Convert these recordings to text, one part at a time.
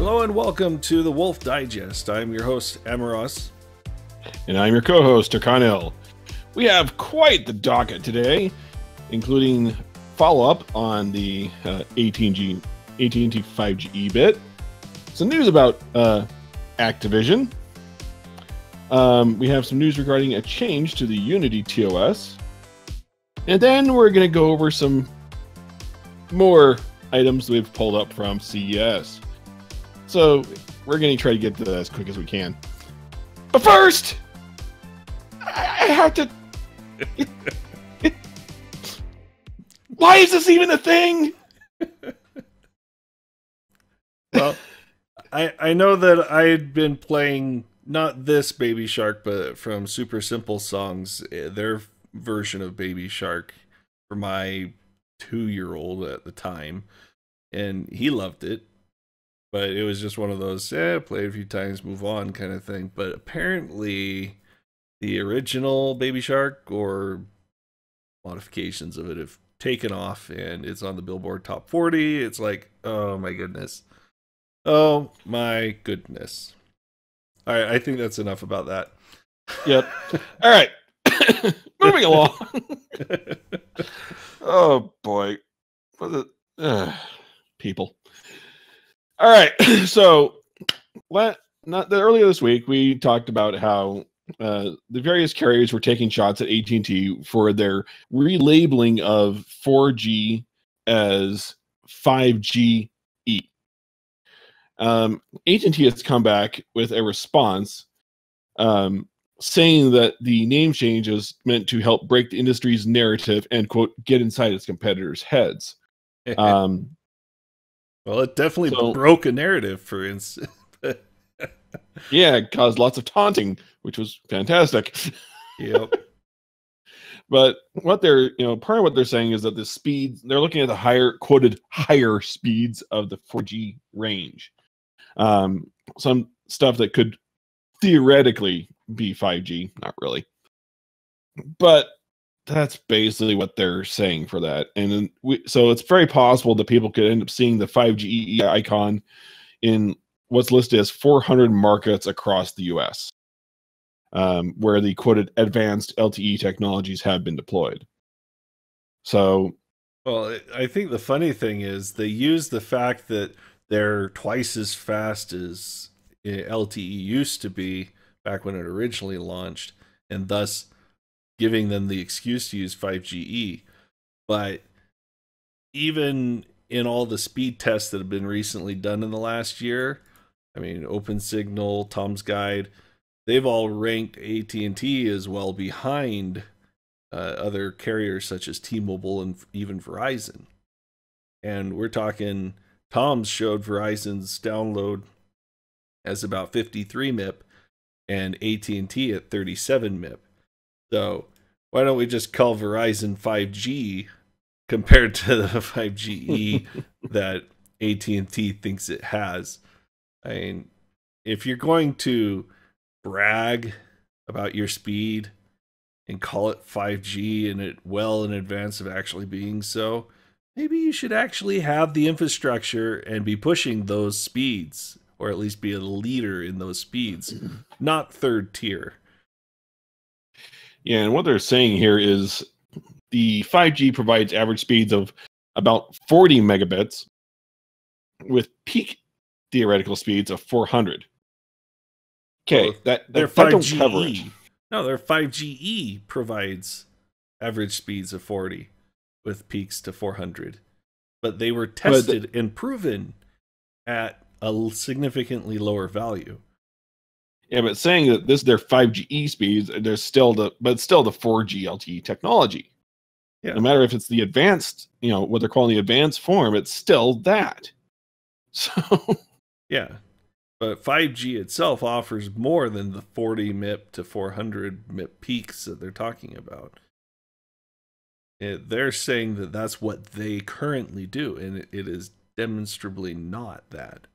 Hello and welcome to the Wolf Digest. I'm your host, Amaros. And I'm your co-host, Terkanil. We have quite the docket today, including follow-up on the AT&T 5G bit, some news about Activision. We have some news regarding a change to the Unity TOS. And then we're going to go over some more items we've pulled up from CES. So we're going to try to get to that as quick as we can. But first, I have to... Why is this even a thing? Well, I know that I had been playing, not this Baby Shark, but from Super Simple Songs, their version of Baby Shark for my 2-year-old at the time. And he loved it. But it was just one of those, play it a few times, move on kind of thing. But apparently the original Baby Shark or modifications of it have taken off and it's on the Billboard Top 40. It's like, oh my goodness. Oh my goodness. All right, I think that's enough about that. Yep. All right. Moving along. Oh boy. People. All right, so earlier this week we talked about how the various carriers were taking shots at AT&T for their relabeling of 4G as 5GE. AT&T has come back with a response saying that the name change is meant to help break the industry's narrative and, quote, get inside its competitors' heads. Well, it definitely broke a narrative, for instance. Yeah, it caused lots of taunting, which was fantastic. Yep. But what they're, part of what they're saying is that the speeds, they're looking at the quoted higher speeds of the 4G range. Some stuff that could theoretically be 5G, not really. But that's basically what they're saying for that. And then so it's very possible that people could end up seeing the 5G icon in what's listed as 400 markets across the US, where the quoted advanced LTE technologies have been deployed. So, well, I think the funny thing is they use the fact that they're twice as fast as LTE used to be back when it originally launched, and thus giving them the excuse to use 5GE. But even in all the speed tests that have been recently done in the last year, I mean, OpenSignal, Tom's Guide, they've all ranked AT&T as well behind other carriers such as T-Mobile and even Verizon. And we're talking, Tom's showed Verizon's download as about 53 MIP and AT&T at 37 MIP. So why don't we just call Verizon 5G compared to the 5GE that AT&T thinks it has? I mean, if you're going to brag about your speed and call it 5G and it well in advance of actually being so, maybe you should actually have the infrastructure and be pushing those speeds, or at least be a leader in those speeds, not third tier. Yeah, and what they're saying here is the 5G provides average speeds of about 40 megabits with peak theoretical speeds of 400. Okay, well, that 5GE. Don't cover it. No, their 5GE provides average speeds of 40 with peaks to 400. But they were tested and proven at a significantly lower value. Yeah, but saying that this is their 5GE speeds, there's still the 4G LTE technology. Yeah. No matter if it's the advanced, what they're calling the advanced form, it's still that. So yeah, but 5G itself offers more than the 40 MIP to 400 MIP peaks that they're talking about. They're saying that that's what they currently do, and it is demonstrably not that.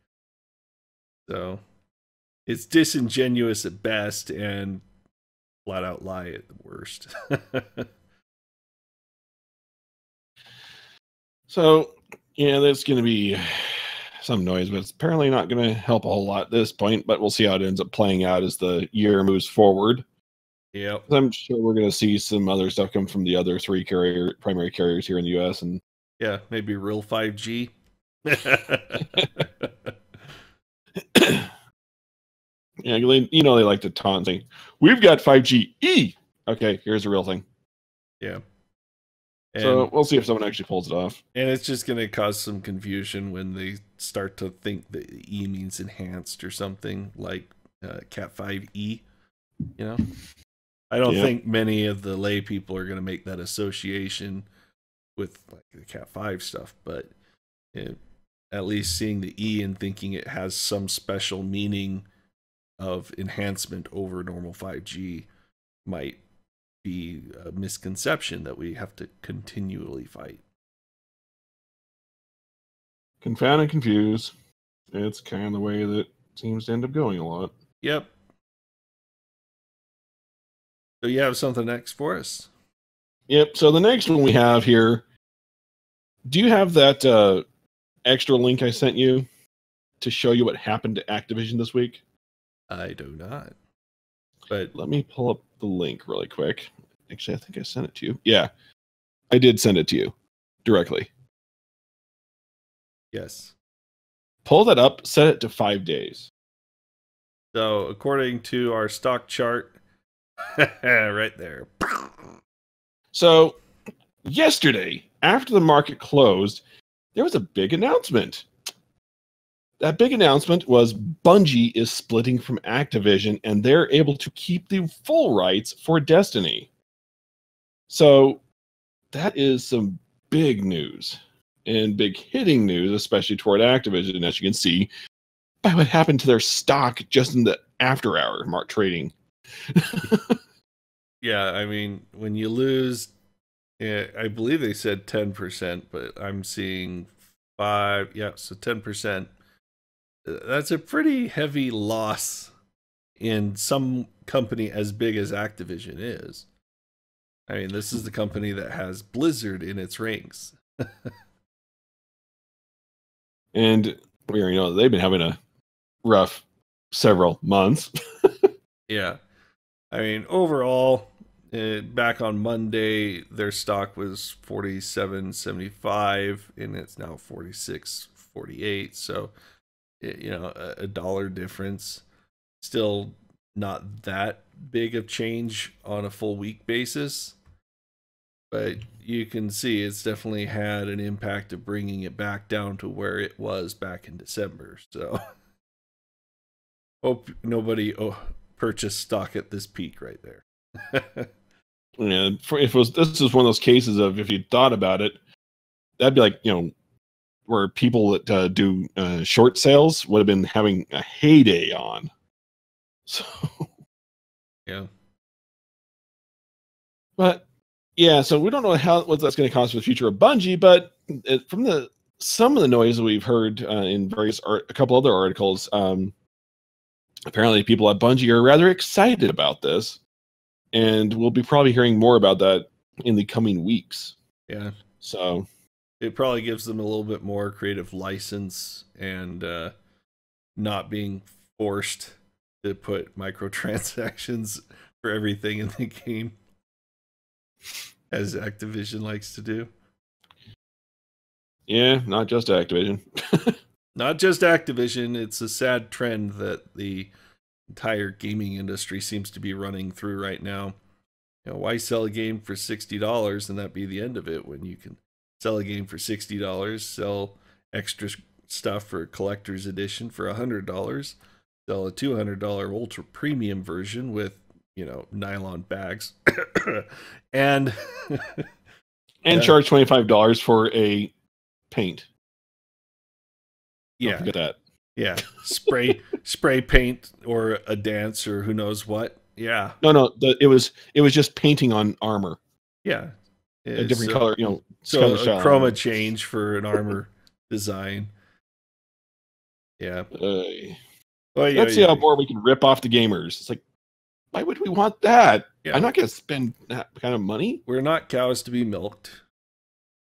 So it's disingenuous at best and flat out lie at the worst. So, there's going to be some noise, but it's apparently not going to help a whole lot at this point. But we'll see how it ends up playing out as the year moves forward. Yep. I'm sure we're going to see some other stuff come from the other three primary carriers here in the U.S. and yeah, maybe real 5G. Yeah, you know they like to taunt saying, "We've got 5G. Okay, here's the real thing." Yeah. And so we'll see if someone actually pulls it off. And it's just going to cause some confusion when they start to think that E means enhanced or something like Cat5e. You know, I don't think many of the lay people are going to make that association with like the Cat5 stuff, but at least seeing the E and thinking it has some special meaning of enhancement over normal 5G might be a misconception that we have to continually fight. Confound and confuse. It's kind of the way that seems to end up going a lot. Yep. So you have something next for us? Yep. So the next one we have here, do you have that extra link I sent you to show you what happened to Activision this week? I do not. But let me pull up the link really quick. Actually, I think I sent it to you. Yeah, I did send it to you directly. Yes. Pull that up, set it to 5 days. So according to our stock chart, right there. So yesterday, after the market closed, there was a big announcement. That big announcement was Bungie is splitting from Activision, and they're able to keep the full rights for Destiny. So that is some big news and big hitting news, especially toward Activision, as you can see by what happened to their stock just in the after-hour market trading. Yeah, I mean, when you lose, I believe they said 10%, but I'm seeing 5. Yeah, so 10%. That's a pretty heavy loss in some company as big as Activision is. I mean, this is the company that has Blizzard in its ranks. And they've been having a rough several months. Yeah. I mean, overall, back on Monday, their stock was $47.75, and it's now $46.48. So, a dollar difference. Still not that big of change on a full week basis, but you can see it's definitely had an impact of bringing it back down to where it was back in December. So hope nobody purchased stock at this peak right there. Yeah, this is one of those cases of if you thought about it, that'd be like where people that do short sales would have been having a heyday on. So yeah, but yeah, so we don't know what that's going to cost for the future of Bungie, but from some of the noise that we've heard in a couple other articles, apparently people at Bungie are rather excited about this, and we'll be probably hearing more about that in the coming weeks. Yeah. So it probably gives them a little bit more creative license and not being forced to put microtransactions for everything in the game, as Activision likes to do. Yeah, not just Activision. Not just Activision. It's a sad trend that the entire gaming industry seems to be running through right now. Why sell a game for $60 and that be the end of it when you can sell a game for $60, sell extra stuff for a collector's edition for $100, sell a $200 ultra premium version with, nylon bags, and charge $25 for a paint. Yeah, don't forget that. Yeah, spray paint or a dance or who knows what. Yeah. No, it was just painting on armor. Yeah, a different color. So a chroma change for an armor design. Yeah. Let's see how more we can rip off the gamers. It's like, why would we want that? Yeah. I'm not going to spend that kind of money. We're not cows to be milked.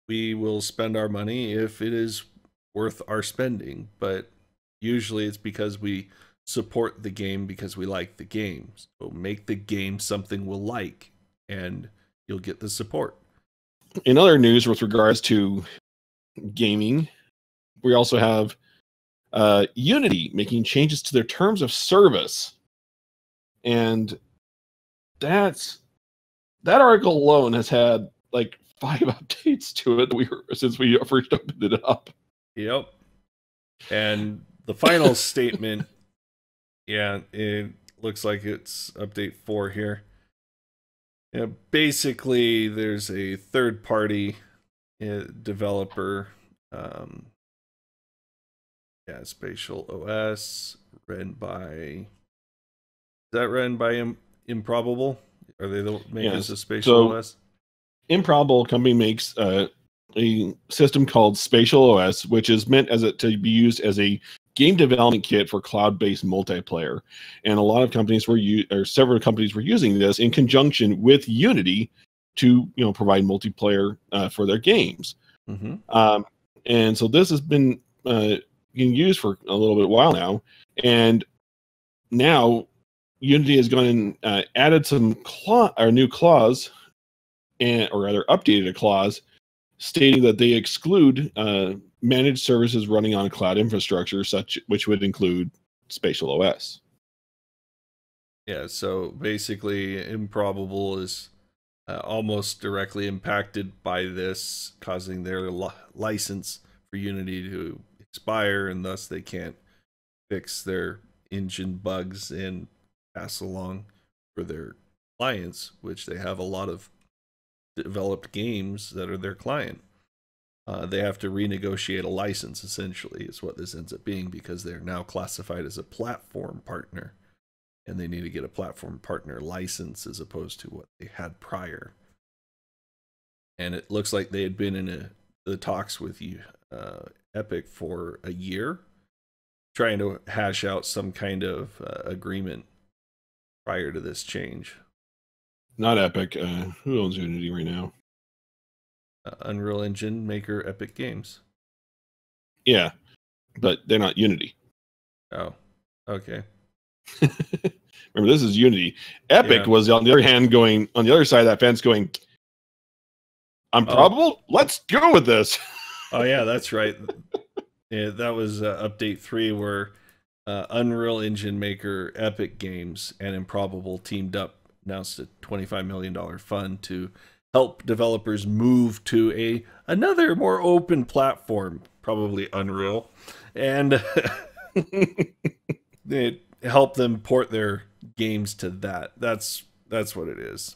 We will spend our money if it is worth our spending, but usually it's because we support the game because we like the game. So make the game something we'll like, and you'll get the support. In other news with regards to gaming, we also have Unity making changes to their terms of service. And that article alone has had like 5 updates to it since we first opened it up. Yep. And the final statement, yeah, it looks like it's update 4 here. Yeah, basically, there's a third-party developer, SpatialOS, run by. Is that run by Improbable? Are they the makers of SpatialOS? So, Improbable company makes a system called SpatialOS, which is meant to be used as a game development kit for cloud-based multiplayer. And a lot of companies several companies were using this in conjunction with Unity to provide multiplayer for their games. Mm-hmm. And so this has been being used for a little bit while now, and now Unity has gone and added some new clause, or rather updated a clause stating that they exclude managed services running on cloud infrastructure, which would include SpatialOS. Yeah, so basically, Improbable is almost directly impacted by this, causing their license for Unity to expire, and thus they can't fix their engine bugs and pass along for their clients, which they have a lot of developed games that are their client. They have to renegotiate a license, essentially, is what this ends up being, because they're now classified as a platform partner, and they need to get a platform partner license as opposed to what they had prior. And it looks like they had been in the talks with Epic for a year, trying to hash out some kind of agreement prior to this change. Not Epic. Who owns Unity right now? Unreal Engine maker Epic Games. Yeah, but they're not Unity. Oh, okay. Remember, this is Unity. Epic was on the other hand going on the other side of that fence, going, "Improbable, let's go with this." Oh yeah, that's right. Yeah, that was update 3, where Unreal Engine maker Epic Games and Improbable teamed up, announced a $25 million fund to help developers move to another more open platform, probably Unreal, and it help them port their games to that. That's what it is.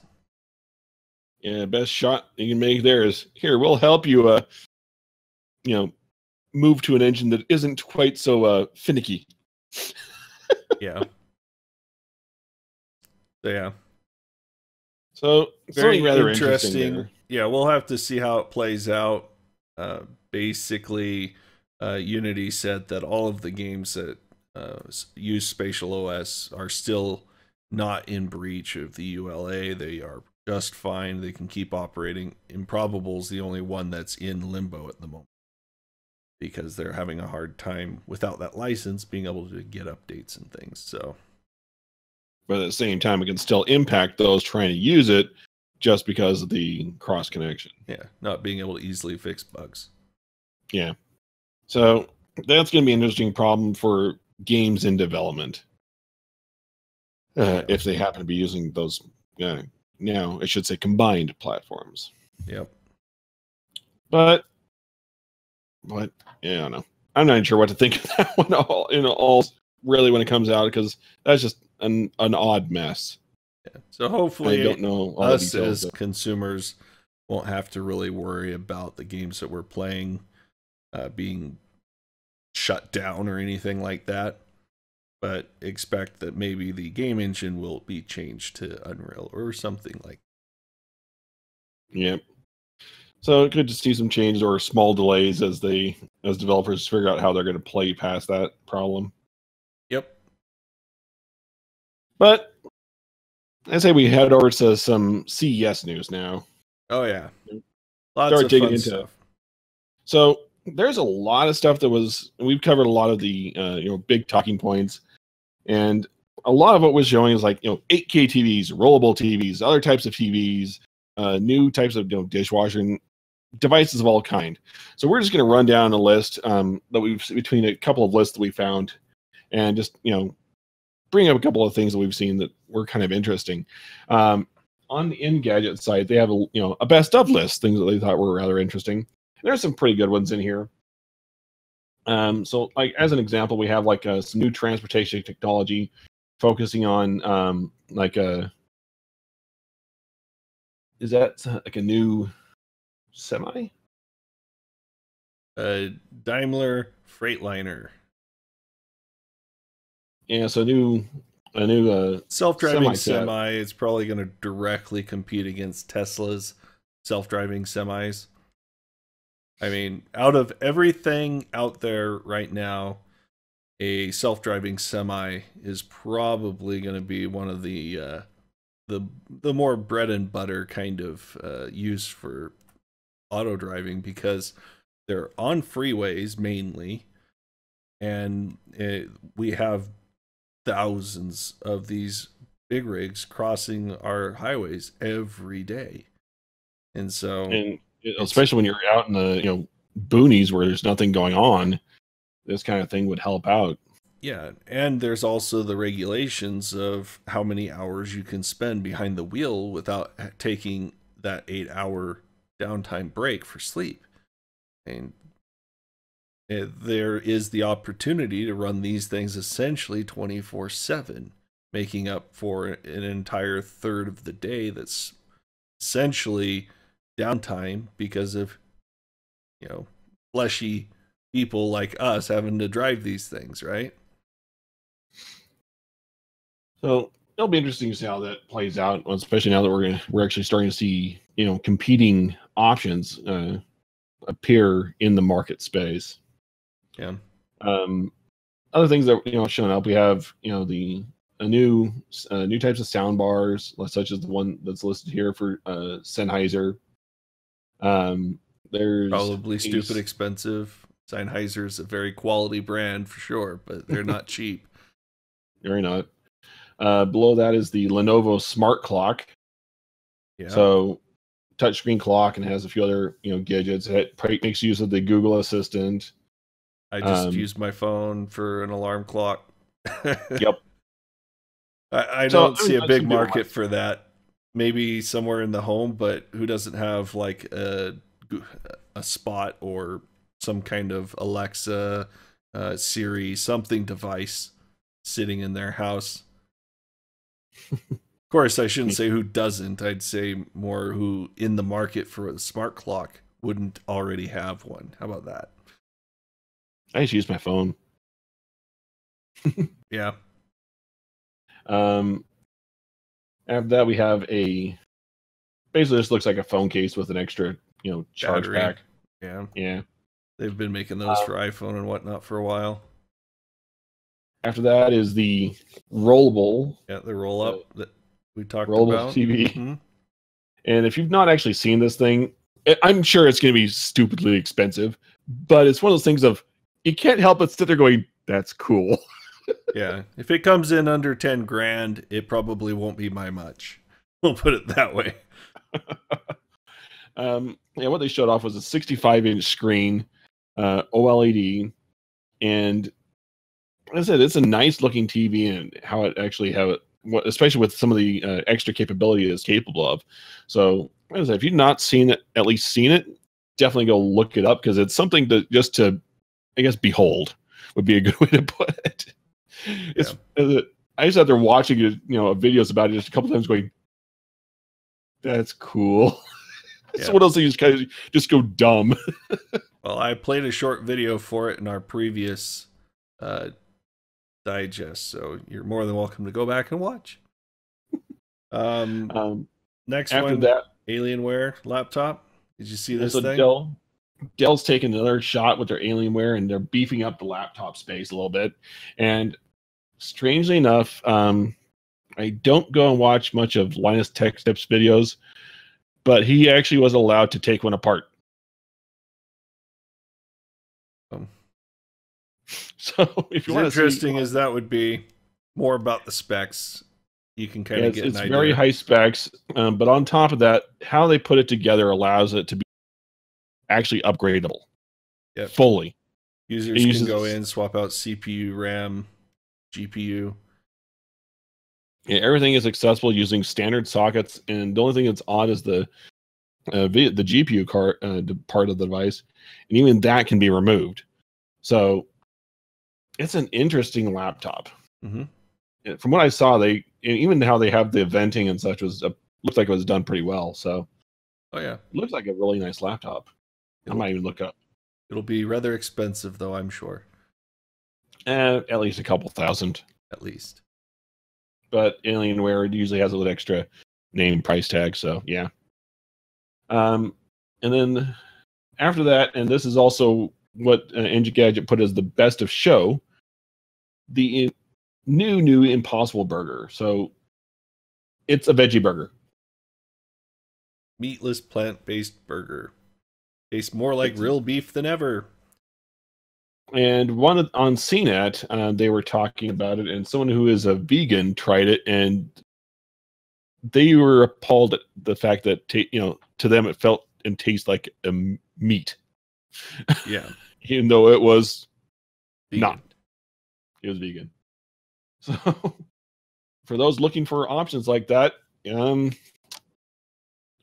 Yeah, best shot you can make there is, here, we'll help you move to an engine that isn't quite so finicky. Yeah. Yeah. So very rather interesting. Yeah, we'll have to see how it plays out. Basically, Unity said that all of the games that use SpatialOS are still not in breach of the ULA. They are just fine. They can keep operating. Improbable's the only one that's in limbo at the moment, because they're having a hard time without that license being able to get updates and things. So, but at the same time, it can still impact those trying to use it just because of the cross connection. Yeah, not being able to easily fix bugs. Yeah. So that's going to be an interesting problem for games in development. If they happen to be using those, now I should say combined platforms. Yep. But yeah, I don't know. I'm not sure what to think of that one all really when it comes out, because that's just an odd mess. Yeah. So hopefully, I don't know all us the details, as consumers won't have to really worry about the games that we're playing being shut down or anything like that. But expect that maybe the game engine will be changed to Unreal or something like that. Yep. So it could just see some changes or small delays as developers figure out how they're going to play past that problem. Yep. But I say we head over to some CES news now. Oh yeah, lots of fun stuff. So there's a lot of stuff that we've covered a lot of the big talking points, and a lot of what was showing is like 8K TVs, rollable TVs, other types of TVs, new types of dishwashing devices of all kind. So we're just going to run down a list that we've between a couple of lists that we found, and just bring up a couple of things that we've seen that were kind of interesting. On the Engadget site, they have a best of list, things that they thought were rather interesting. There's some pretty good ones in here. So like as an example, we have like some new transportation technology focusing on is that like a new semi? Daimler Freightliner. Yeah, so a new self-driving semi is probably going to directly compete against Tesla's self-driving semis. I mean, out of everything out there right now, a self-driving semi is probably going to be one of the more bread and butter kind of use for auto driving, because they're on freeways mainly, and we have thousands of these big rigs crossing our highways every day. And so, and especially when you're out in the boonies where there's nothing going on, this kind of thing would help out. Yeah, and there's also the regulations of how many hours you can spend behind the wheel without taking that 8-hour downtime break for sleep. And there is the opportunity to run these things essentially 24/7, making up for an entire third of the day that's essentially downtime because of fleshy people like us having to drive these things, right? So it'll be interesting to see how that plays out, especially now that we're actually starting to see competing options appear in the market space. Yeah. Other things that showing up, we have the new types of sound bars, such as the one that's listed here for Sennheiser. There's probably stupid expensive. Sennheiser is a very quality brand for sure, but they're not cheap. Very not. Below that is the Lenovo Smart Clock. Yeah. So touchscreen clock, and has a few other gadgets. It makes use of the Google Assistant. I just used my phone for an alarm clock. Yep. I don't see a big market for that. Maybe somewhere in the home, but who doesn't have like a Spot or some kind of Alexa, Siri, something device sitting in their house? Of course, I shouldn't say who doesn't. I'd say more who in the market for a smart clock wouldn't already have one. How about that? I just use my phone. Yeah. After that, we have basically this looks like a phone case with an extra, charge battery pack. Yeah. Yeah. They've been making those for iPhone and whatnot for a while. After that is the rollable. Yeah, the roll up that we talked rollable about. TV. Mm-hmm. And if you've not actually seen this thing, I'm sure it's going to be stupidly expensive, but it's one of those things of you can't help but sit there going, "That's cool." Yeah, if it comes in under 10 grand, it probably won't be my much. We'll put it that way. Yeah, what they showed off was a 65-inch screen, OLED, and like I said, it's a nice looking TV, and how it actually especially with some of the extra capability it's capable of. So, like I said, if you've not seen it, at least seen it, definitely go look it up, because it's something to I guess, behold would be a good way to put it. It's I just sat there watching it, videos about it just a couple times, going, "That's cool." It's one of those things kind of just go dumb. Well, I played a short video for it in our previous digest, so you're more than welcome to go back and watch. Next after one, that, Alienware laptop. Did you see this thing? Dell's taking another shot with their Alienware, and they're beefing up the laptop space a little bit. And strangely enough, I don't go and watch much of Linus Tech Tips videos, but he actually was allowed to take one apart. Um, So if you want to see, interesting as that would be, more about the specs, you can kind of get an it's idea. very high specs, but on top of that, how they put it together allows it to be actually upgradable. Yep. Fully. Users can go in, swap out CPU, RAM, GPU. Yeah, everything is accessible using standard sockets, and the only thing that's odd is the GPU part of the device, and even that can be removed. So it's an interesting laptop. Mm-hmm. From what I saw, even how they have the venting and such looks like it was done pretty well. So, oh yeah, it looks like a really nice laptop. I might even look up. It'll be rather expensive, though, I'm sure. At least a couple thousand, at least. But Alienware usually has a little extra name price tag, so yeah. And then after that, and this is also what Engadget put as the best of show, the new Impossible Burger. So it's a veggie burger. Meatless, plant-based burger. Tastes more like real beef than ever. And one on CNET, they were talking about it, and someone who is a vegan tried it, and they were appalled at the fact that to them it felt and tastes like a meat. Yeah, even though it was vegan. not. It was vegan. So for those looking for options like that, well,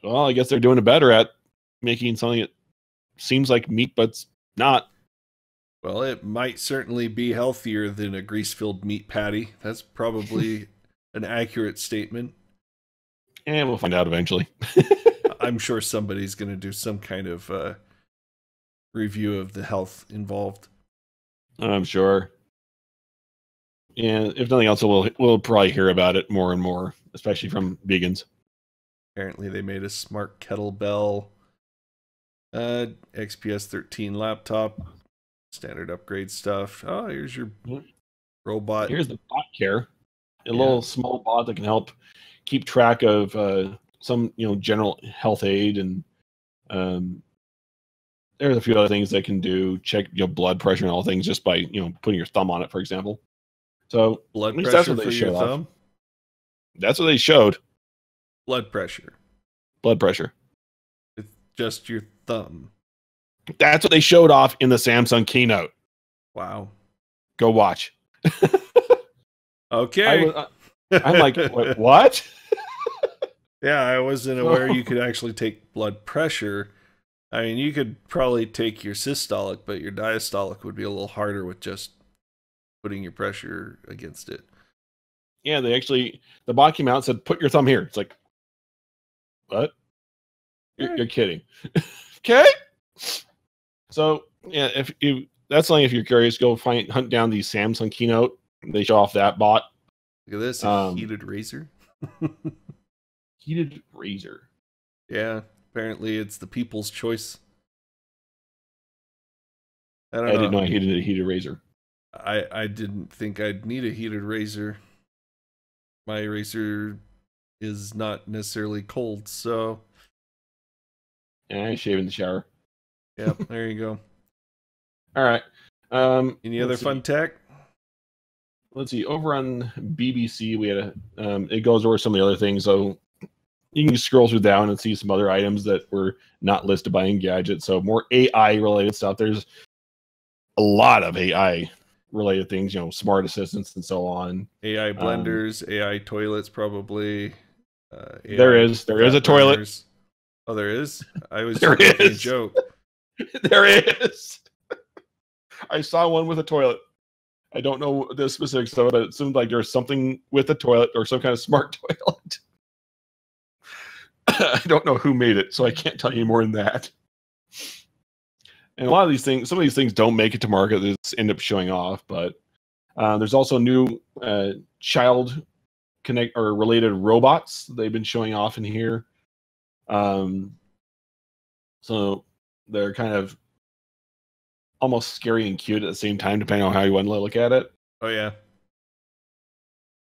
I guess they're doing it better at making something that seems like meat, but it's not. Well, it might certainly be healthier than a grease-filled meat patty. That's probably an accurate statement. And we'll find out eventually. I'm sure somebody's going to do some kind of review of the health involved. I'm sure. And if nothing else, we'll probably hear about it more and more, especially from vegans. Apparently, they made a smart kettlebell, XPS 13 laptop, standard upgrade stuff. Oh, here's your robot. Here's the bot care, a little small bot that can help keep track of some general health aid, and there's a few other things they can do. Check blood pressure and all things just by putting your thumb on it, for example. So blood pressure for your thumb. That's what they showed. Blood pressure. Blood pressure. It's just your thumb. That's what they showed off in the Samsung keynote. Wow. Go watch. Okay. I'm like, what? Yeah, I wasn't aware you could actually take blood pressure. I mean, you could probably take your systolic, but your diastolic would be a little harder with just putting your pressure against it. Yeah, the bot came out and said, put your thumb here. It's like, what? You're kidding. Okay. So yeah, that's something, if you're curious, go hunt down the Samsung keynote. They show off that bot. Look at this, a heated razor. Heated razor. Yeah, apparently it's the people's choice. I didn't know I needed a heated razor. I didn't think I'd need a heated razor. My razor is not necessarily cold, so yeah, I shave in the shower. Yep, there you go. All right. Any other fun tech? Let's see. Over on BBC, we had it goes over some of the other things. So you can scroll through down and see some other items that were not listed by Engadget. So more AI related stuff. There's a lot of AI related things, smart assistants and so on. AI blenders, AI toilets, probably. There is a toilet. Oh, there is? I was there just making a is. joke. There is. I saw one with a toilet. I don't know the specifics of it, but it seemed like there's something with a toilet or some kind of smart toilet. I don't know who made it, so I can't tell you more than that. And a lot of these things, some of these things don't make it to market. They just end up showing off. But there's also new child connect or related robots they've been showing off in here. So they're kind of almost scary and cute at the same time, depending on how you want to look at it. Oh yeah.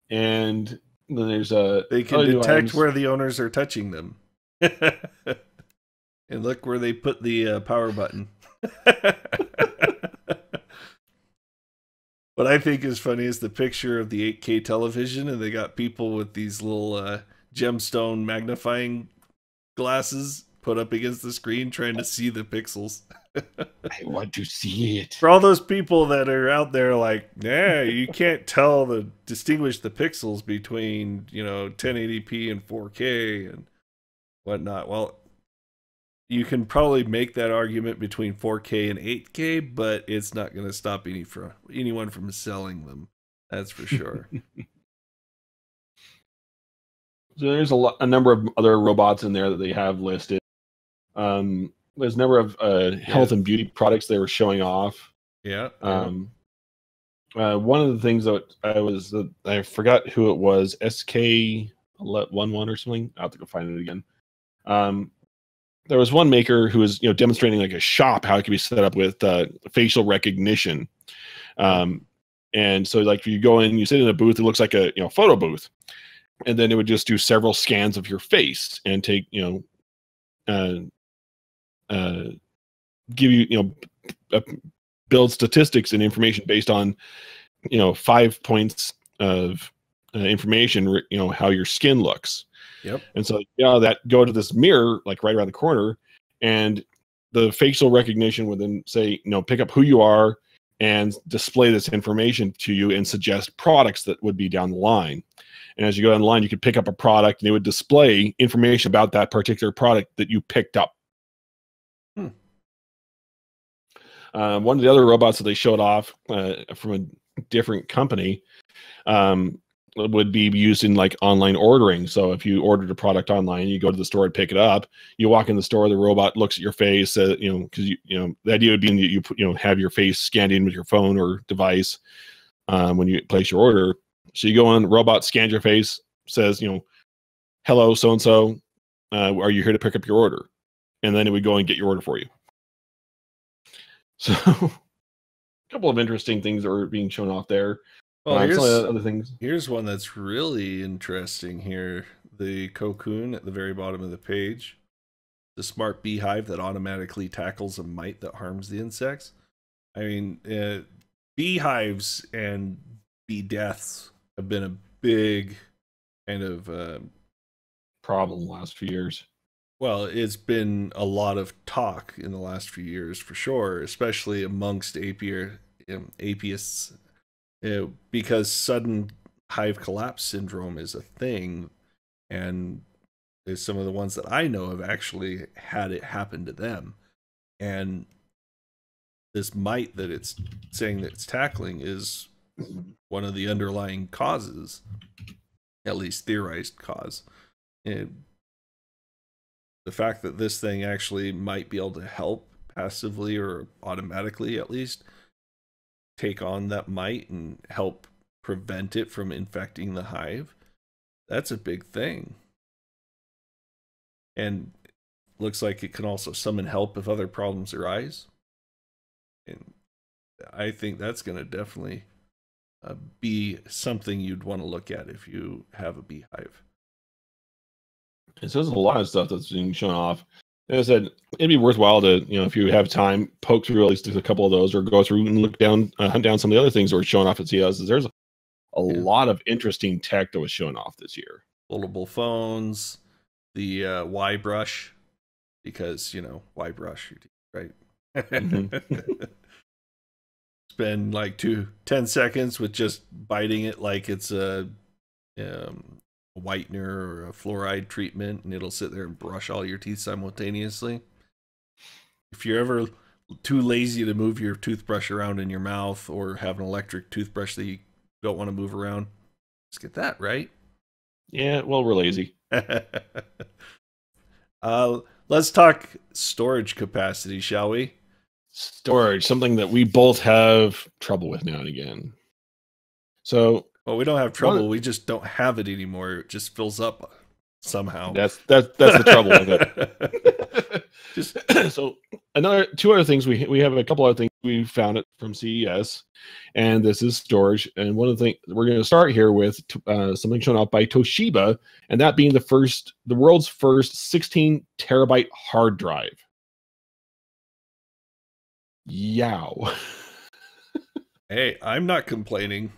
And then there's they can detect where the owners are touching them. And look where they put the power button. What I think is funny is the picture of the 8K television, and they got people with these little gemstone magnifying glasses put up against the screen trying to see the pixels. I want to see it. For all those people that are out there like, yeah, you can't distinguish the pixels between, 1080p and 4K and whatnot. Well, you can probably make that argument between 4K and 8K, but it's not going to stop anyone from selling them. That's for sure. So there's a number of other robots in there that they have listed. There's a number of health and beauty products they were showing off. Yeah. One of the things that I forgot who it was, SK11 or something. I'll have to go find it again. There was one maker who was demonstrating like a shop, how it could be set up with facial recognition. And so like you go in, you sit in a booth, it looks like a photo booth, and then it would just do several scans of your face and take give you build statistics and information based on 5 points of information, how your skin looks. Yep. And so that go to this mirror like right around the corner, and the facial recognition would then say pick up who you are and display this information to you and suggest products that would be down the line. And as you go down the line, you could pick up a product and it would display information about that particular product that you picked up. One of the other robots that they showed off from a different company would be used in like online ordering. So if you ordered a product online, you go to the store and pick it up. You walk in the store, the robot looks at your face, because the idea would be that you have your face scanned in with your phone or device when you place your order. So you go in, the robot scans your face, says, hello, so and so, are you here to pick up your order? And then it would go and get your order for you. So, a couple of interesting things that were being shown off there. Well, other things. Here's one that's really interesting here. The cocoon at the very bottom of the page. The smart beehive that automatically tackles a mite that harms the insects. I mean, beehives and bee deaths have been a big kind of problem the last few years. Well, it's been a lot of talk in the last few years, for sure, especially amongst apiists, because sudden hive collapse syndrome is a thing, and some of the ones that I know have actually had it happen to them. And this mite that it's saying that it's tackling is one of the underlying causes, at least theorized cause. And the fact that this thing actually might be able to help passively or automatically at least take on that mite and help prevent it from infecting the hive, that's a big thing. And looks like it can also summon help if other problems arise. And I think that's going to definitely be something you'd want to look at if you have a beehive. So there's a lot of stuff that's being shown off. As I said, it'd be worthwhile to, if you have time, poke through at least a couple of those, or go through and look down, hunt down some of the other things that were shown off at CES. There's a lot of interesting tech that was shown off this year. Foldable phones, the Y brush, because why brush your teeth, right? Mm-hmm. Spend like 10 seconds with just biting it like it's a whitener or a fluoride treatment, and it'll sit there and brush all your teeth simultaneously. If you're ever too lazy to move your toothbrush around in your mouth, or have an electric toothbrush that you don't want to move around, just get that, right? Yeah, well, we're lazy. Let's talk storage capacity, shall we? Storage, something that we both have trouble with now and again. So, well, we don't have trouble. We just don't have it anymore. It just fills up somehow. That's the trouble with it. So two other things. We have a couple other things we found it from CES, and this is storage. And one of the things we're going to start here with something shown off by Toshiba, and that being the world's first 16 terabyte hard drive. Yow. Hey, I'm not complaining,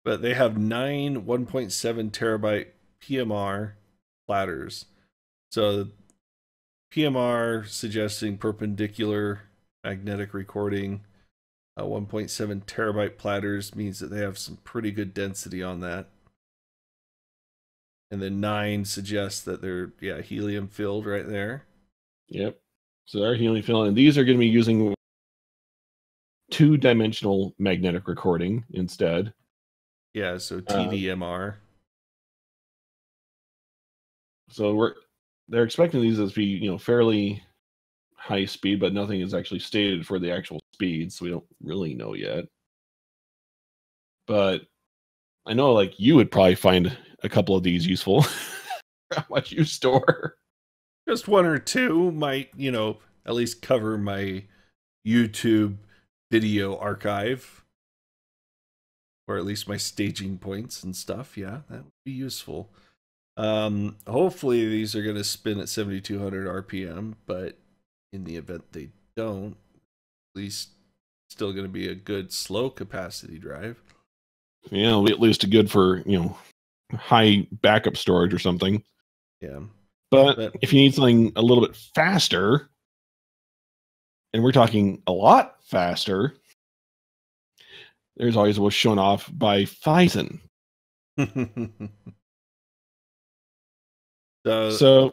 but they have 9 1.7 terabyte PMR platters. So PMR suggesting perpendicular magnetic recording. 1.7 terabyte platters means that they have some pretty good density on that. And then 9 suggests that they're, yeah, helium filled right there. Yep. So they're helium filled, and these are going to be using 2-dimensional magnetic recording instead. Yeah, so TDMR. So they're expecting these to be, fairly high speed, but nothing is actually stated for the actual speed, so we don't really know yet. But I know, like, you would probably find a couple of these useful. How much you store? Just 1 or 2 might, at least cover my YouTube video archive, or at least my staging points and stuff. Yeah, that would be useful. Hopefully these are going to spin at 7200 RPM, but in the event they don't, at least still going to be a good slow capacity drive. Yeah, it'll be at least good for, high backup storage or something. Yeah. But if you need something a little bit faster, and we're talking a lot faster, there's always what's shown off by Phison. So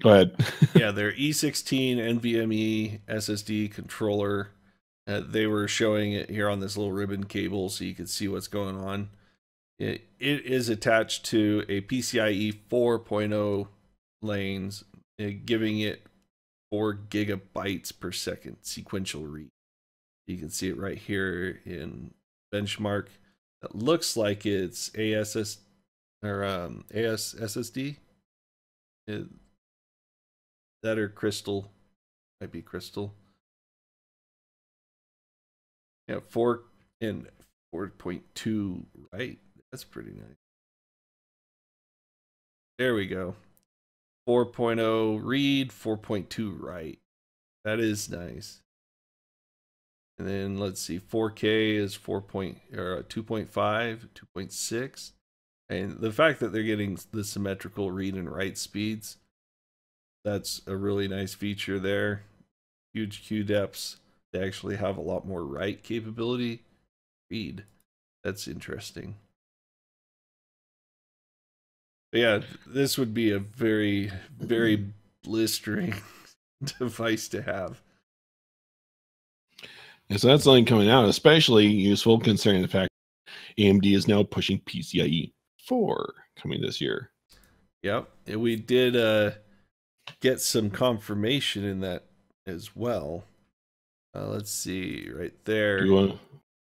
go ahead. Yeah, their E16 NVMe SSD controller. They were showing it here on this little ribbon cable so you could see what's going on. It is attached to a PCIe 4.0 lanes, giving it 4 gigabytes per second sequential read. You can see it right here in benchmark. It looks like it's ASS or ASSD. That or Crystal. Might be Crystal. Yeah, 4 and 4.2, right? That's pretty nice. There we go. 4.0 read, 4.2 write. That is nice. And then let's see, 4K is 2.5, 2.6. And the fact that they're getting the symmetrical read and write speeds, that's a really nice feature there. Huge Q depths. They actually have a lot more write capability. Read. That's interesting. But yeah, this would be a very, very blistering device to have. And so that's something coming out, especially useful considering the fact AMD is now pushing PCIe 4 coming this year. Yep, and we did get some confirmation in that as well. Let's see, right there. Do you want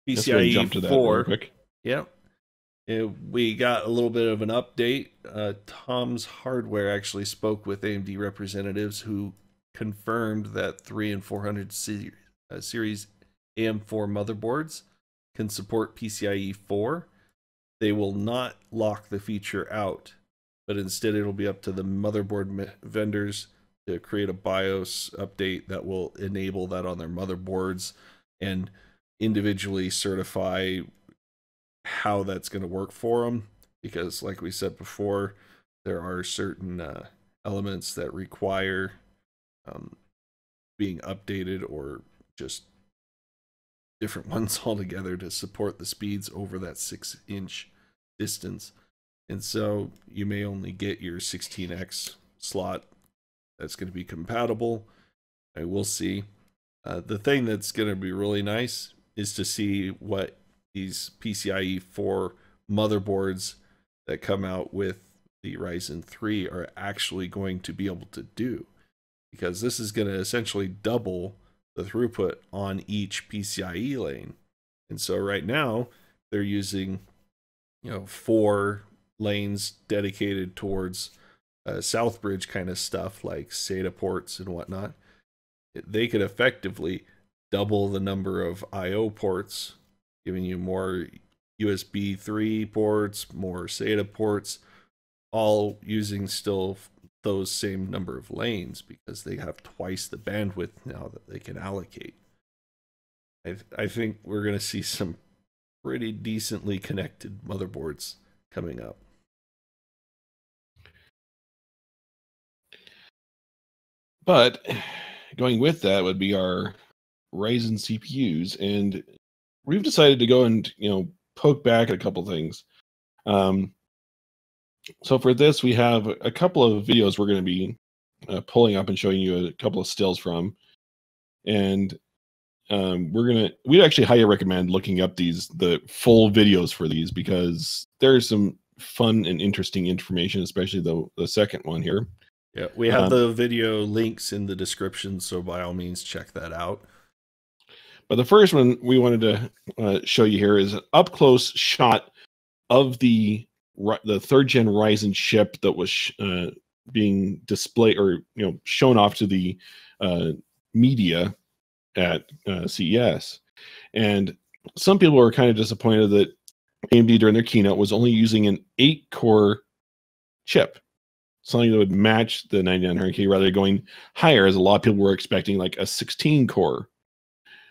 PCIe jump to that 4. real quick? Yep. We got a little bit of an update. Tom's Hardware actually spoke with AMD representatives who confirmed that 3 and 400 series AM4 motherboards can support PCIe 4. They will not lock the feature out, but instead it'll be up to the motherboard vendors to create a BIOS update that will enable that on their motherboards and individually certify how that's going to work for them. Because like we said before, there are certain elements that require being updated or just different ones altogether to support the speeds over that 6-inch distance. And so you may only get your 16x slot that's going to be compatible. I will see. The thing that's going to be really nice is to see what these PCIe 4 motherboards that come out with the Ryzen 3 are actually going to be able to do. Because this is going to essentially double the throughput on each PCIe lane. And so right now they're using 4 lanes dedicated towards Southbridge kind of stuff like SATA ports and whatnot. They could effectively double the number of IO ports, giving you more USB 3 ports, more SATA ports, all using still those same number of lanes because they have twice the bandwidth now that they can allocate. I think we're going to see some pretty decently connected motherboards coming up. But going with that would be our Ryzen CPUs, and we've decided to go and poke back at a couple things. So for this, we have a couple of videos we're going to be pulling up and showing you a couple of stills from, and we'd actually highly recommend looking up the full videos for these, because there's some fun and interesting information, especially the second one here. Yeah, we have the video links in the description, so by all means check that out. But the first one we wanted to show you here is an up close shot of the third gen Ryzen chip that was being displayed, or shown off to the media at CES. And some people were kind of disappointed that AMD during their keynote was only using an 8-core chip, something that would match the 9900K rather than going higher, as a lot of people were expecting like a 16-core.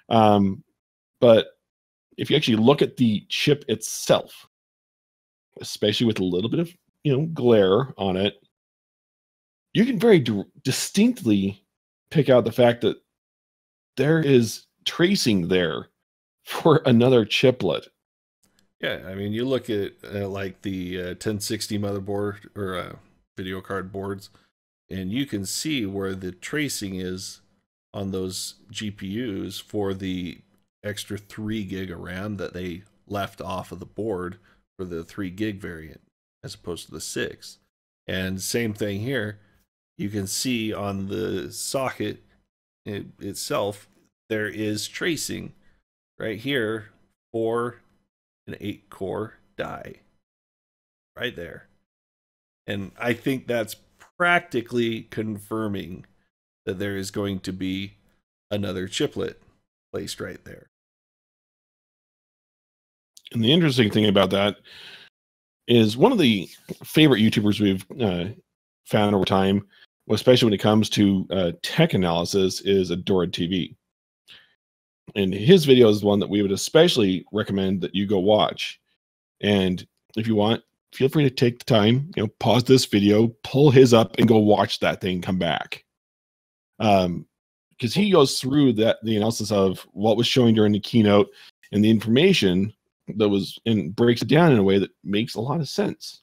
But if you actually look at the chip itself, especially with a little bit of glare on it, you can very distinctly pick out the fact that there is tracing there for another chiplet. Yeah, I mean, you look at like the 1060 motherboard or video card boards, and you can see where the tracing is on those GPUs for the extra 3 gig of RAM that they left off of the board for the 3 gig variant as opposed to the 6. And same thing here, you can see on the socket itself, there is tracing right here for an 8-core die right there. And I think that's practically confirming that there is going to be another chiplet placed right there. And the interesting thing about that is one of the favorite YouTubers we've found over time, especially when it comes to tech analysis, is AdoredTV. And his video is one that we would especially recommend that you go watch. And if you want, feel free to take the time, pause this video, pull his up, and go watch that thing, come back. Because he goes through the analysis of what was showing during the keynote and the information that was, and breaks it down in a way that makes a lot of sense.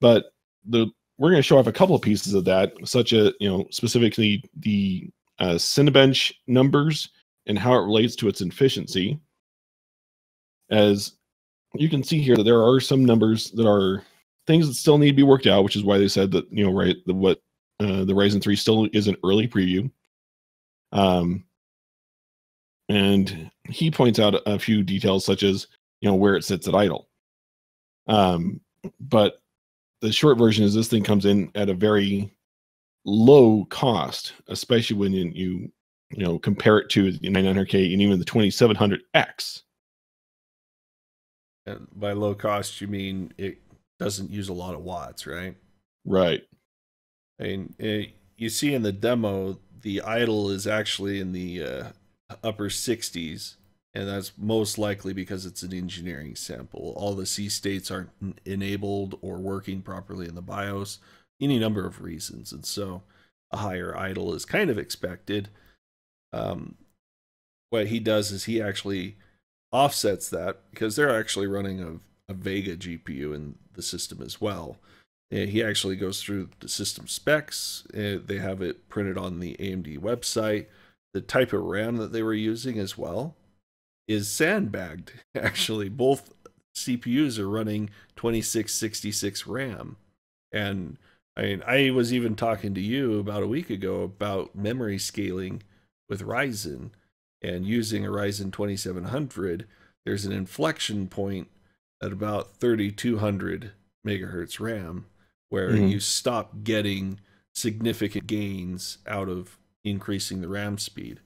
But we're going to show off a couple of pieces of that, such as specifically the Cinebench numbers and how it relates to its efficiency. As you can see here, that there are some numbers that are things that still need to be worked out, which is why they said that the Ryzen 3 still is an early preview. And he points out a few details, such as where it sits at idle. But the short version is this thing comes in at a very low cost, especially when you compare it to the 9900K and even the 2700X. And by low cost, you mean it doesn't use a lot of watts, right? Right. I mean, you see in the demo, the idle is actually in the upper 60s, and that's most likely because it's an engineering sample. All the C states aren't enabled or working properly in the BIOS, any number of reasons, and so a higher idle is kind of expected. What he does is he actually offsets that, because they're actually running a Vega GPU in the system as well. He actually goes through the system specs. They have it printed on the AMD website. The type of RAM that they were using as well is sandbagged. Actually, both CPUs are running 2666 RAM. And I mean, I was even talking to you about a week ago about memory scaling with Ryzen, and using a Ryzen 2700. There's an inflection point at about 3200 megahertz RAM where you stop getting significant gains out of increasing the RAM speed.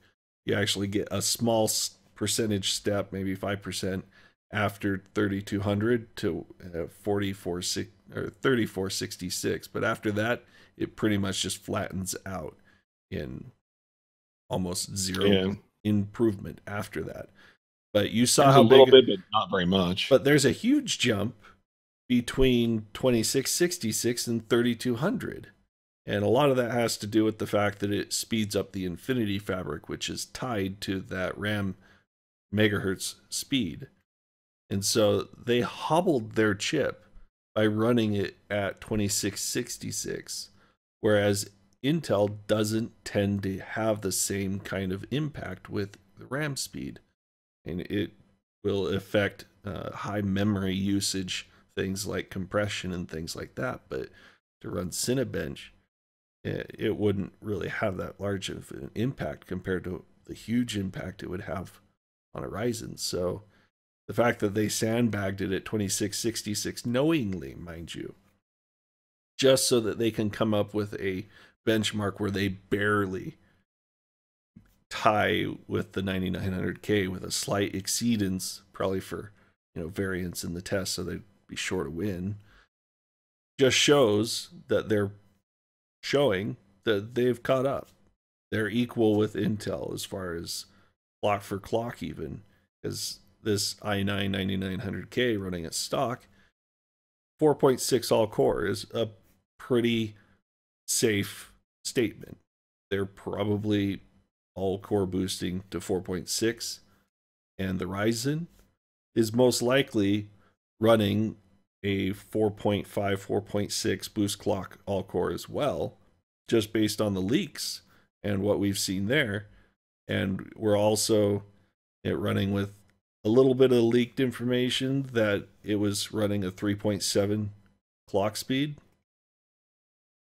You actually get a small percentage step, maybe 5%, after 3200 to 3466, but after that it pretty much just flattens out in almost zero improvement after that. But you saw There's how a little big, bit, but not very much. but there's a huge jump between 2666 and 3200. And a lot of that has to do with the fact that it speeds up the Infinity Fabric, which is tied to that RAM megahertz speed. And so they hobbled their chip by running it at 2666, whereas Intel doesn't tend to have the same kind of impact with the RAM speed. And it will affect high memory usage, things like compression and things like that. But to run Cinebench, it wouldn't really have that large of an impact compared to the huge impact it would have on a Ryzen. So the fact that they sandbagged it at 2666 knowingly, mind you, just so that they can come up with a benchmark where they barely tie with the 9900K with a slight exceedance, probably for variance in the test, so they'd be sure to win, just shows that they're showing that they've caught up. They're equal with Intel as far as clock for clock, even as this i9 9900K running at stock 4.6 all core is a pretty safe statement. They're probably all core boosting to 4.6, and the Ryzen is most likely running a 4.5, 4.6 boost clock all core as well, just based on the leaks and what we've seen there. And we're also running with a little bit of leaked information that it was running a 3.7 clock speed.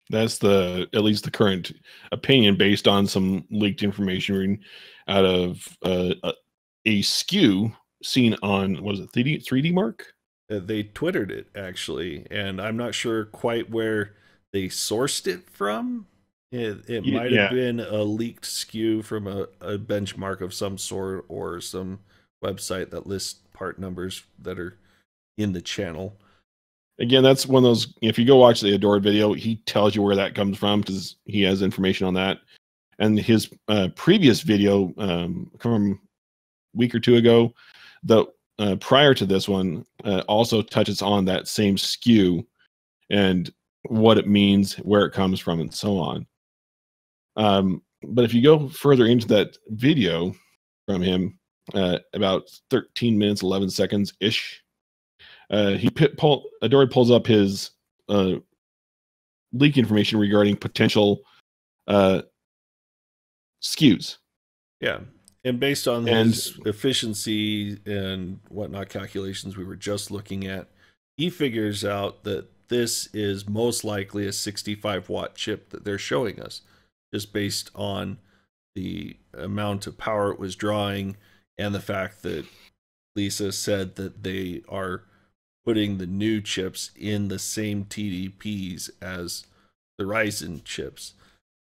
That's at least the current opinion based on some leaked information out of a SKU seen on, was it 3D Mark? They Twittered it, actually, and I'm not sure quite where they sourced it from. It might have been a leaked SKU from a benchmark of some sort, or some website that lists part numbers that are in the channel. Again, that's one of those, if you go watch the Adored video, he tells you where that comes from because he has information on that. And his previous video from a week or two ago, prior to this one, also touches on that same SKU and what it means, where it comes from, and so on. But if you go further into that video from him, about 13 minutes, 11 seconds ish, Adored pulls up his leak information regarding potential SKUs. Yeah. And based on his efficiency and whatnot calculations we were just looking at, he figures out that this is most likely a 65-watt chip that they're showing us, just based on the amount of power it was drawing and the fact that Lisa said that they are putting the new chips in the same TDPs as the Ryzen chips.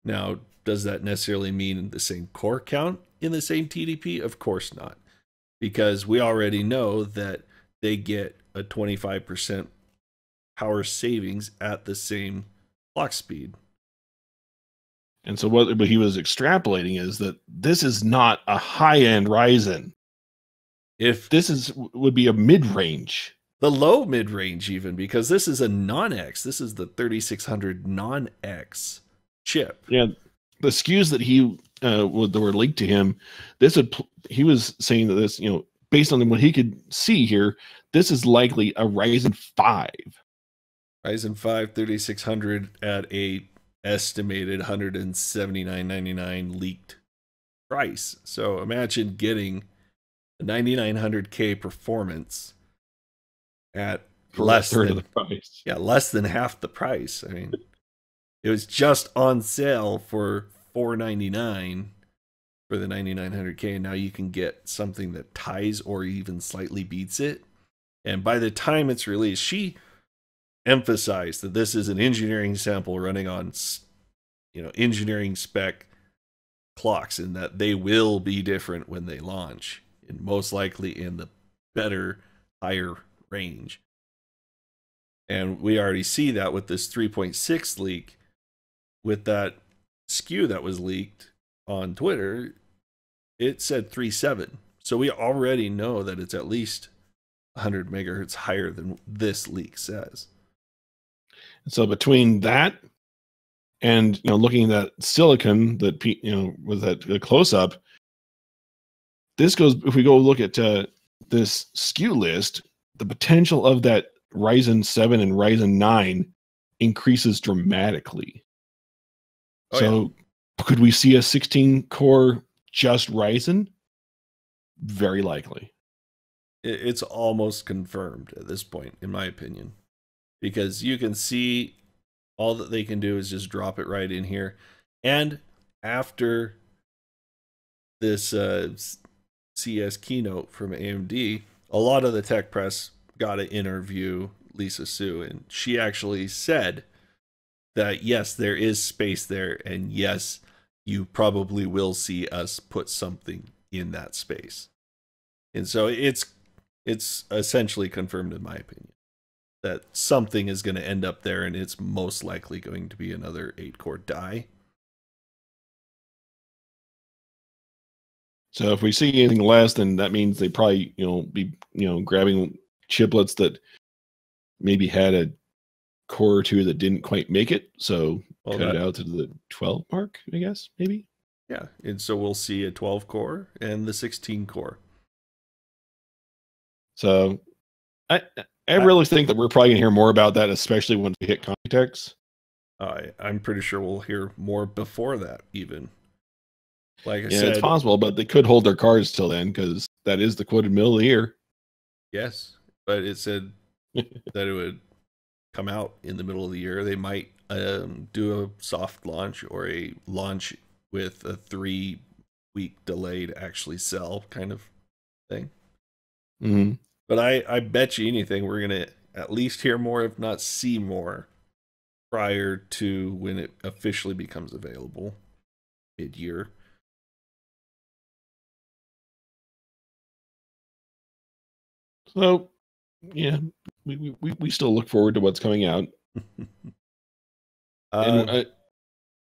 Now, does that necessarily mean the same core count in the same TDP? Of course not, because we already know that they get a 25% power savings at the same clock speed. And so what he was extrapolating is that this is not a high-end Ryzen. If this would be a mid-range, the low mid-range even, because this is a non-X. This is the 3600 non-X chip. Yeah, the SKUs that that were leaked to him, he was saying that this, based on what he could see here, this is likely a Ryzen 5. Ryzen 5 3600 at a estimated $179.99 leaked price. So imagine getting a 9900K performance at less than the price. Yeah, less than half the price. I mean, it was just on sale for $499 for the 9900K. Now you can get something that ties or even slightly beats it. And by the time it's released, she emphasized that this is an engineering sample running on, engineering spec clocks, and that they will be different when they launch, and most likely in the better, higher range. And we already see that with this 3.6 leak, with that SKU that was leaked on Twitter, it said 3.7. So we already know that it's at least 100 megahertz higher than this leak says. So between that and looking at that silicon that was that close up, this goes. If we go look at this SKU list, the potential of that Ryzen 7 and Ryzen 9 increases dramatically. Oh, so could we see a 16 core just Ryzen? Very likely. It's almost confirmed at this point, in my opinion, because you can see all that they can do is just drop it right in here. And after this CES keynote from AMD, a lot of the tech press got to interview Lisa Su, and she actually said that yes, there is space there, and yes, you probably will see us put something in that space. And so it's essentially confirmed, in my opinion, that something is going to end up there, and it's most likely going to be another 8-core die. So if we see anything less, then that means they probably be grabbing chiplets that maybe had a core or two that didn't quite make it. So cut it out to the 12 mark, I guess, maybe. Yeah, and so we'll see a 12 core and the 16 core. So I really think that we're probably gonna hear more about that, especially once we hit Computex. I'm pretty sure we'll hear more before that, even. Like I yeah, said, it's possible, but they could hold their cards till then because that is the quoted middle of the year. Yes, but it said that it would come out in the middle of the year. They might do a soft launch or a launch with a 3-week delay to actually sell kind of thing. Mm-hmm. But I bet you anything we're going to at least hear more, if not see more, prior to when it officially becomes available mid-year. So, yeah, we still look forward to what's coming out. And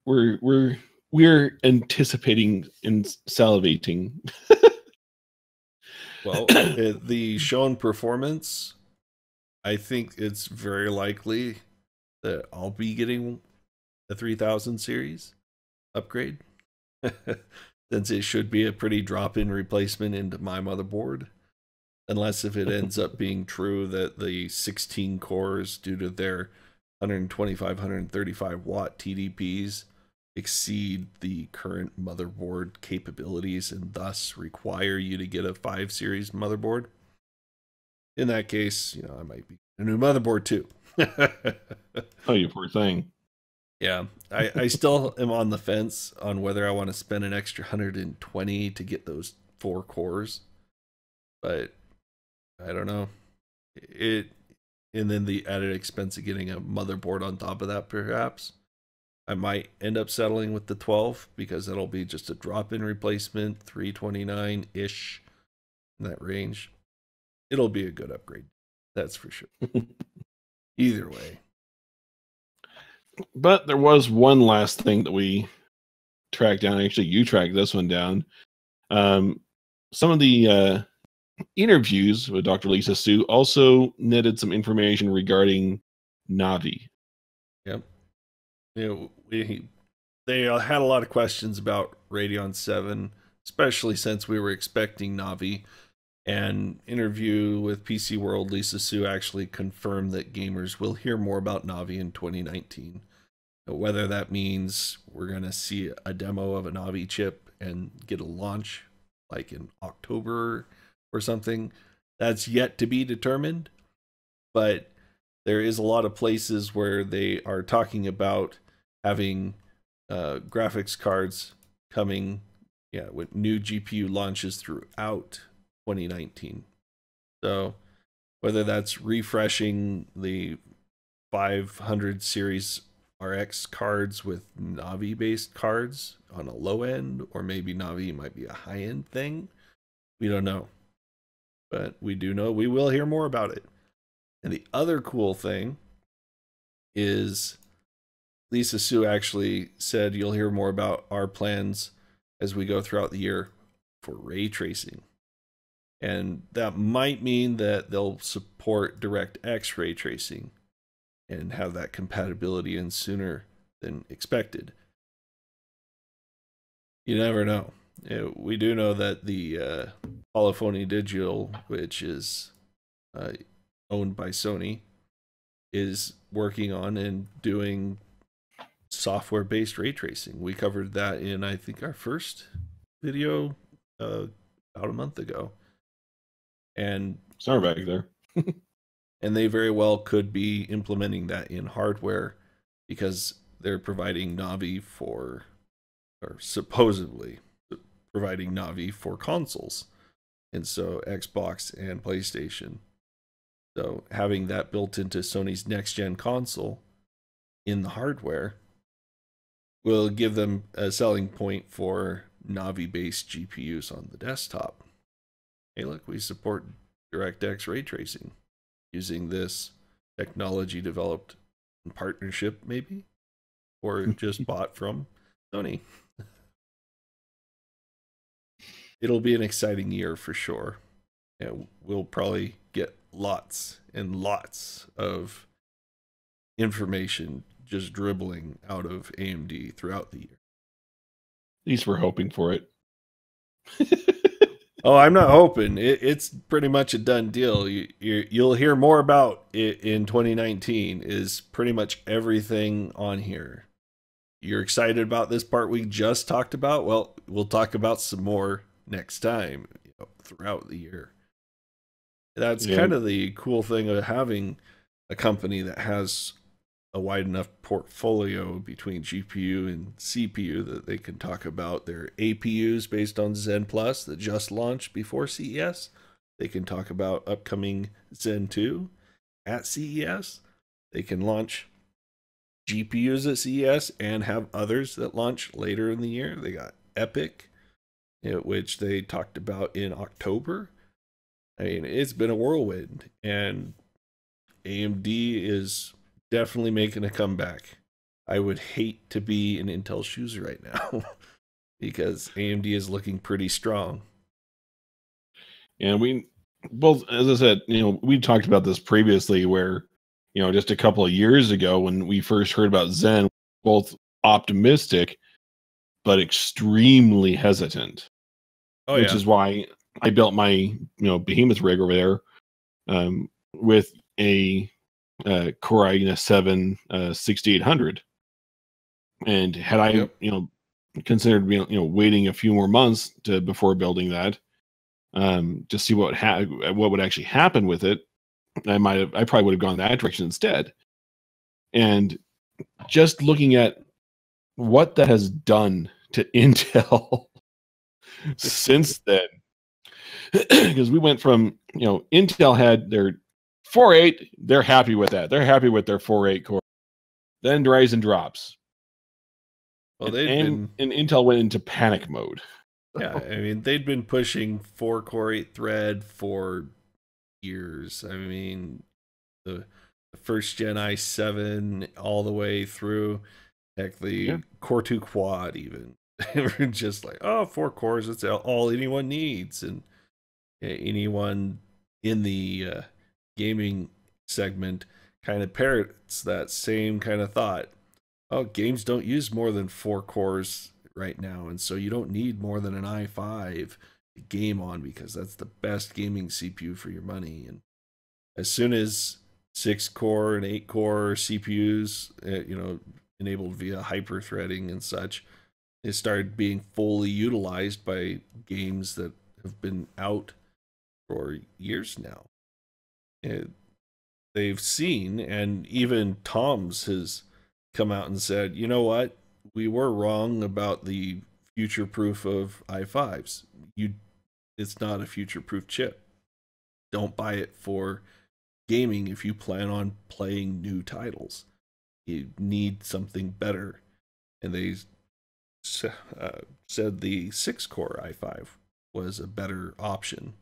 we're anticipating and salivating. Well, the shown performance, I think it's very likely that I'll be getting a 3000 series upgrade, since it should be a pretty drop-in replacement into my motherboard, unless if it ends up being true that the 16 cores, due to their 125, 135 watt TDPs, exceed the current motherboard capabilities and thus require you to get a 5 series motherboard. In that case, I might be a new motherboard too. Oh, you poor thing. Yeah, I still am on the fence on whether I want to spend an extra 120 to get those 4 cores, but I don't know. And then the added expense of getting a motherboard on top of that, perhaps. I might end up settling with the 12 because it'll be just a drop-in replacement, 329-ish, in that range. It'll be a good upgrade, that's for sure. Either way. But there was one last thing that we tracked down. Actually, you tracked this one down. Some of the interviews with Dr. Lisa Su also netted some information regarding Navi. Yep. They had a lot of questions about Radeon 7, especially since we were expecting Navi. And interview with PC World, Lisa Su actually confirmed that gamers will hear more about Navi in 2019. Whether that means we're going to see a demo of a Navi chip and get a launch like in October or something, that's yet to be determined. But there is a lot of places where they are talking about having graphics cards coming, with new GPU launches throughout 2019. So whether that's refreshing the 500 series RX cards with Navi based cards on a low end, or maybe Navi might be a high end thing, we don't know. But we do know we will hear more about it. And the other cool thing is Lisa Su actually said you'll hear more about our plans as we go throughout the year for ray tracing. And that might mean that they'll support DirectX ray tracing and have that compatibility in sooner than expected. You never know. We do know that the Polyphony Digital, which is owned by Sony, is working on and doing software-based ray tracing. We covered that in, I think, our first video about a month ago. And sorry back there. And they very well could be implementing that in hardware because they're providing Navi for, or supposedly providing Navi for consoles. And so Xbox and PlayStation. So having that built into Sony's next gen console in the hardware will give them a selling point for Navi based GPUs on the desktop. Hey, look, we support DirectX ray tracing using this technology developed in partnership, maybe, or just bought from Sony. It'll be an exciting year for sure. And we'll probably get lots and lots of information just dribbling out of AMD throughout the year. At least we're hoping for it. Oh, I'm not hoping. It's pretty much a done deal. You'll hear more about it in 2019 is pretty much everything on here. You're excited about this part we just talked about? Well, we'll talk about some more next time, throughout the year. That's kind of the cool thing of having a company that has a wide enough portfolio between GPU and CPU that they can talk about their APUs based on Zen Plus that just launched before CES. They can talk about upcoming Zen 2 at CES. They can launch GPUs at CES and have others that launch later in the year. They got Epic, which they talked about in October. I mean, it's been a whirlwind, and AMD is definitely making a comeback. I would hate to be in Intel's shoes right now because AMD is looking pretty strong. And we both, as I said, we talked about this previously where, just a couple of years ago when we first heard about Zen, both optimistic, but extremely hesitant. Oh, which is why I built my, behemoth rig over there with a Core i7 6800. And had I, considered waiting a few more months before building that, to see what would actually happen with it, I probably would have gone that direction instead. And just looking at what that has done to Intel since then, because we went from, Intel had their 4.8, they're happy with that. They're happy with their 4.8 core. Then Ryzen drops. Well, and Intel went into panic mode. Yeah, I mean, they'd been pushing 4-core 8-thread for years. I mean, the first gen i7 all the way through, heck, the Core 2 Quad even. They were just like, oh, 4 cores, that's all anyone needs. And anyone in the gaming segment kind of parrots that same kind of thought. Oh, games don't use more than 4 cores right now, and so you don't need more than an i5 to game on because that's the best gaming CPU for your money. And as soon as 6-core and 8-core CPUs, enabled via hyper-threading and such, they started being fully utilized by games that have been out for years now. They've seen, and even Tom's has come out and said, you know what? We were wrong about the future proof of i5s. It's not a future proof chip. Don't buy it for gaming if you plan on playing new titles. You need something better. And they said the 6-core i5 was a better option.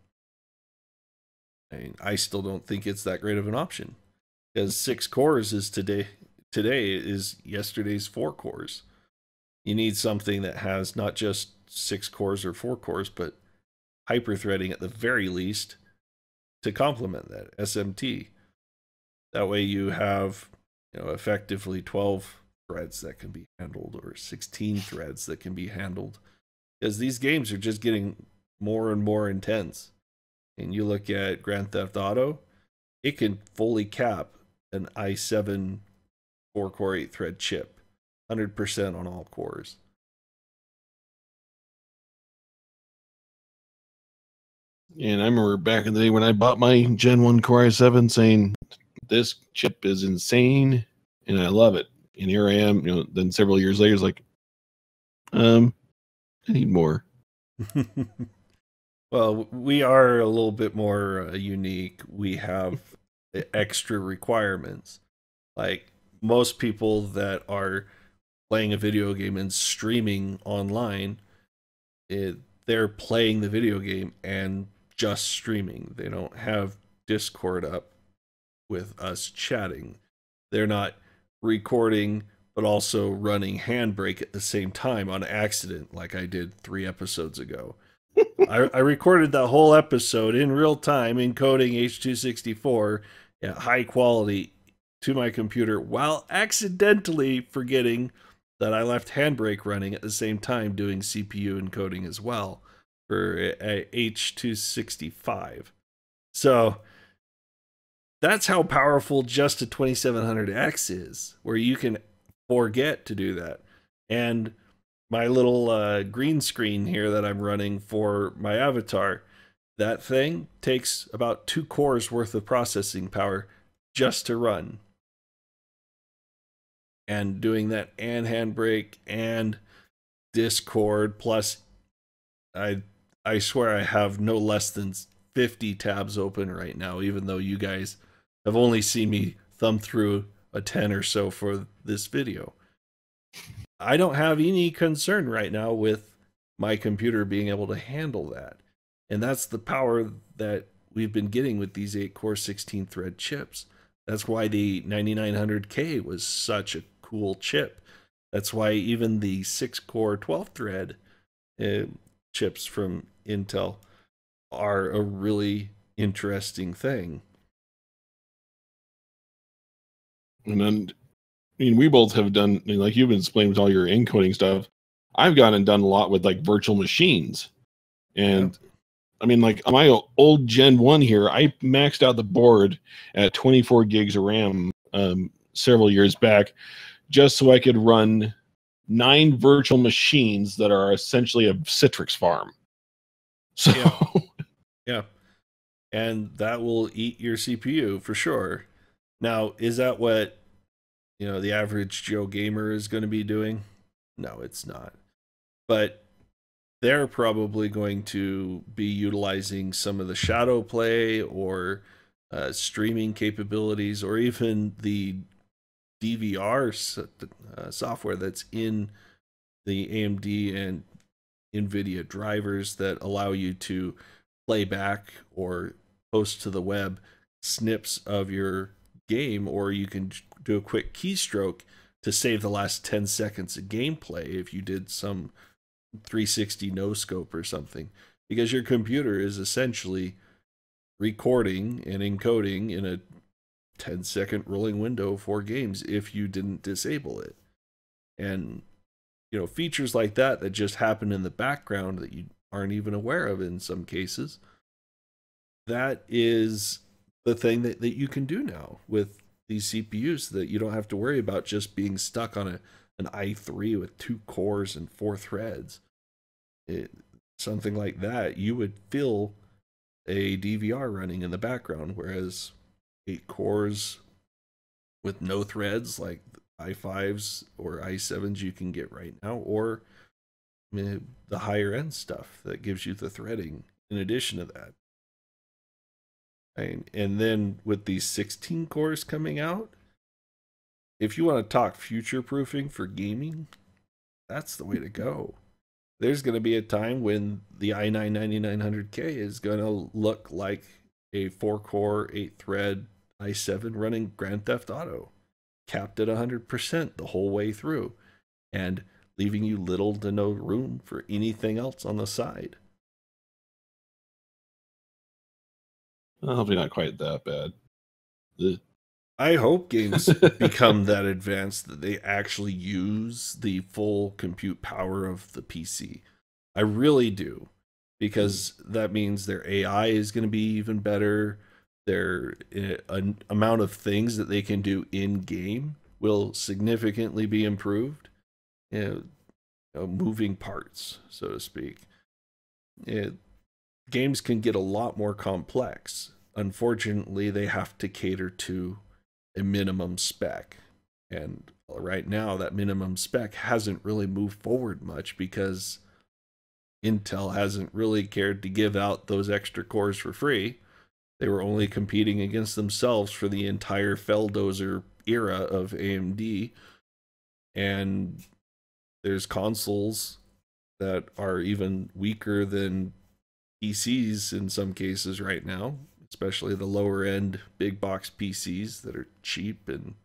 I mean, I still don't think it's that great of an option because 6 cores is today is yesterday's 4 cores. You need something that has not just 6 cores or 4 cores, but hyper-threading at the very least to complement that SMT. That way you have, effectively 12 threads that can be handled, or 16 threads that can be handled, because these games are just getting more and more intense. And you look at Grand Theft Auto, it can fully cap an i7 4-core 8-thread chip, 100% on all cores. And I remember back in the day when I bought my Gen 1 Core i7 saying, this chip is insane and I love it. And here I am, then several years later, it's like, I need more. Well, we are a little bit more unique. We have extra requirements. Like most people that are playing a video game and streaming online, they're playing the video game and just streaming. They don't have Discord up with us chatting. They're not recording but also running Handbrake at the same time on accident, like I did 3 episodes ago. I recorded that whole episode in real time, encoding H.264 at high quality to my computer while accidentally forgetting that I left Handbrake running at the same time, doing CPU encoding as well for H.265. So that's how powerful just a 2700X is, where you can forget to do that. And my little green screen here that I'm running for my avatar, that thing takes about 2 cores worth of processing power just to run. And doing that and Handbrake and Discord, plus I swear I have no less than 50 tabs open right now, even though you guys have only seen me thumb through a 10 or so for this video. I don't have any concern right now with my computer being able to handle that. And that's the power that we've been getting with these 8-core 16-thread chips. That's why the 9900K was such a cool chip. That's why even the 6-core 12-thread chips from Intel are a really interesting thing. And then, we both have done, like you've been explaining with all your encoding stuff. I've gone and done a lot with like virtual machines. And like on my old Gen 1 here, I maxed out the board at 24 gigs of RAM several years back, just so I could run 9 virtual machines that are essentially a Citrix farm. So yeah. And that will eat your CPU for sure. Now, is that what the average Joe gamer is going to be doing? No, it's not. But they're probably going to be utilizing some of the shadow play or streaming capabilities, or even the DVR software that's in the AMD and NVIDIA drivers that allow you to play back or post to the web snips of your game, or you can do a quick keystroke to save the last 10 seconds of gameplay if you did some 360 no scope or something, because your computer is essentially recording and encoding in a 10-second rolling window for games if you didn't disable it. And features like that just happen in the background that you aren't even aware of in some cases, that is the thing that you can do now with these CPUs, that you don't have to worry about just being stuck on an i3 with 2 cores and 4 threads. Something like that, you would feel a DVR running in the background, whereas 8 cores with no threads like i5s or i7s you can get right now, or the higher end stuff that gives you the threading in addition to that. And then with these 16 cores coming out, if you want to talk future proofing for gaming, that's the way to go. There's going to be a time when the i9 9900K is going to look like a 4-core 8-thread i7 running Grand Theft Auto, capped at 100% the whole way through, and leaving you little to no room for anything else on the side. Well, hopefully not quite that bad. Ugh. I hope games become that advanced that they actually use the full compute power of the PC. I really do, because that means their AI is going to be even better. Their amount of things that they can do in game will significantly be improved. Moving parts, so to speak. Games can get a lot more complex. Unfortunately, they have to cater to a minimum spec. And right now, that minimum spec hasn't really moved forward much because Intel hasn't really cared to give out those extra cores for free. They were only competing against themselves for the entire Feldozer era of AMD. And there's consoles that are even weaker than PCs in some cases right now, especially the lower end big box PCs that are cheap, and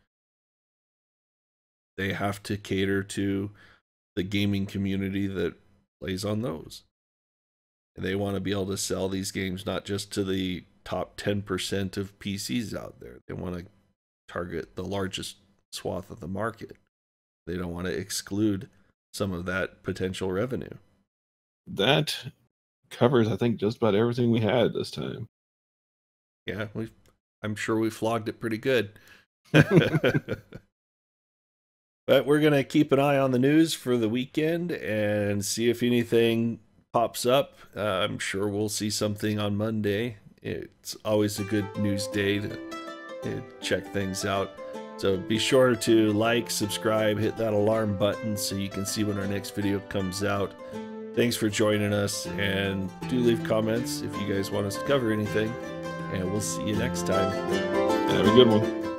they have to cater to the gaming community that plays on those. And they want to be able to sell these games not just to the top 10% of PCs out there. They want to target the largest swath of the market. They don't want to exclude some of that potential revenue. That covers, I think, just about everything we had this time. Yeah, I'm sure we flogged it pretty good. But we're going to keep an eye on the news for the weekend and see if anything pops up. I'm sure we'll see something on Monday. It's always a good news day to check things out. So be sure to like, subscribe, hit that alarm button so you can see when our next video comes out. Thanks for joining us, and do leave comments if you guys want us to cover anything. And we'll see you next time. Have a good one.